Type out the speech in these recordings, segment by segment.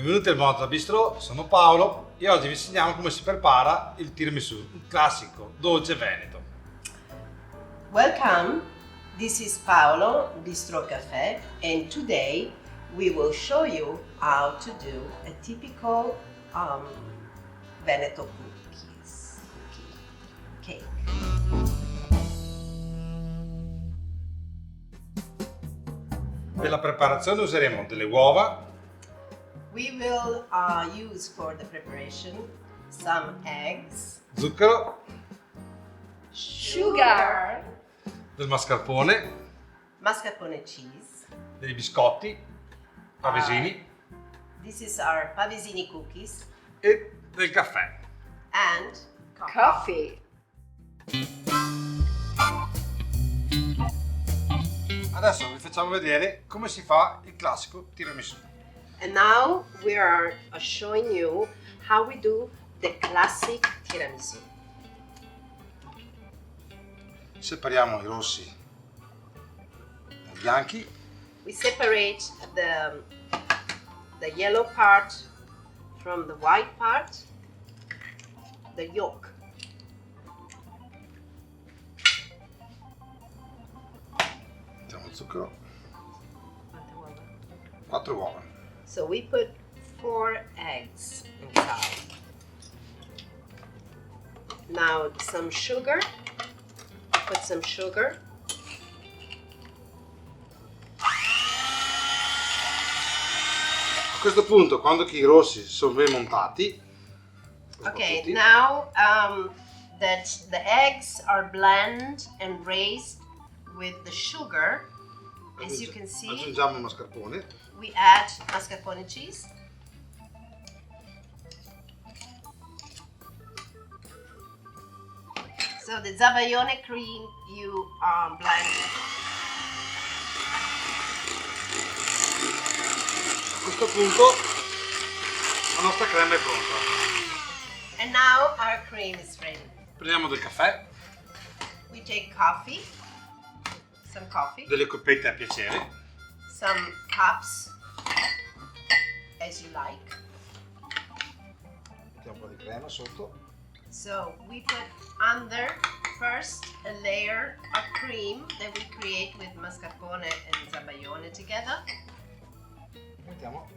Benvenuti al Mozart Bistrò, sono Paolo e oggi vi insegniamo come si prepara il tiramisù, un classico dolce veneto. Welcome, this is Paolo, Bistrò Café, and today we will show you how to do a typical Veneto cake. Per la preparazione useremo delle uova. We will use for the preparation some eggs, Zucchero, sugar, del mascarpone, mascarpone cheese. dei biscotti, pavesini This is our pavesini cookies e del caffè. and Coffee. Adesso vi facciamo vedere come si fa il classico tiramisù. And now we are showing you how we do the classic tiramisù. Separiamo i rossi dai bianchi. We separate the yellow part from the white part, the yolk. Mettiamo il zucchero, 4 uova. So we put 4 eggs inside. Now some sugar. Put some sugar. A questo punto, quando i rossi sono ben montati, Okay, now that the eggs are blended and raised with the sugar, as you can see, aggiungiamo il mascarpone. we add mascarpone cheese. So the zabaione cream you blend. A questo punto la nostra crema è pronta. And now our cream is ready. Prendiamo del caffè, We take coffee, some coffee, delle coppette a piacere, some cups, as you like. mettiamo un po' di crema sotto. So we put under first a layer of cream that we create with mascarpone and zabaione together. Mettiamo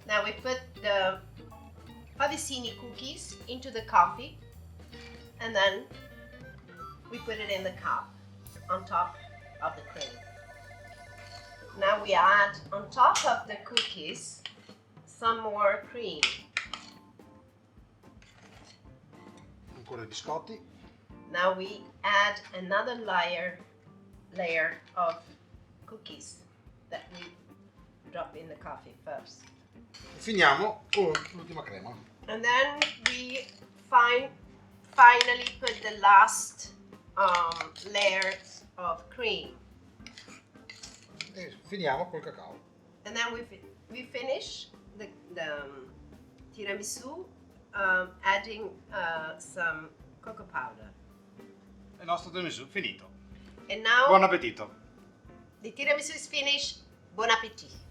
Now we put the pavesini cookies into the coffee, and then we put it in the cup on top of the cream. Now we add on top of the cookies some more cream. ancora i biscotti. Now we add another layer of cookies that we drop in the coffee first. E finiamo con l'ultima crema. And then we finally put the last layers of cream. E finiamo col cacao. And then we finish the tiramisù adding some cocoa powder. Il nostro tiramisù finito. And now Buon appetito! the tiramisù is finished. Bon appétit!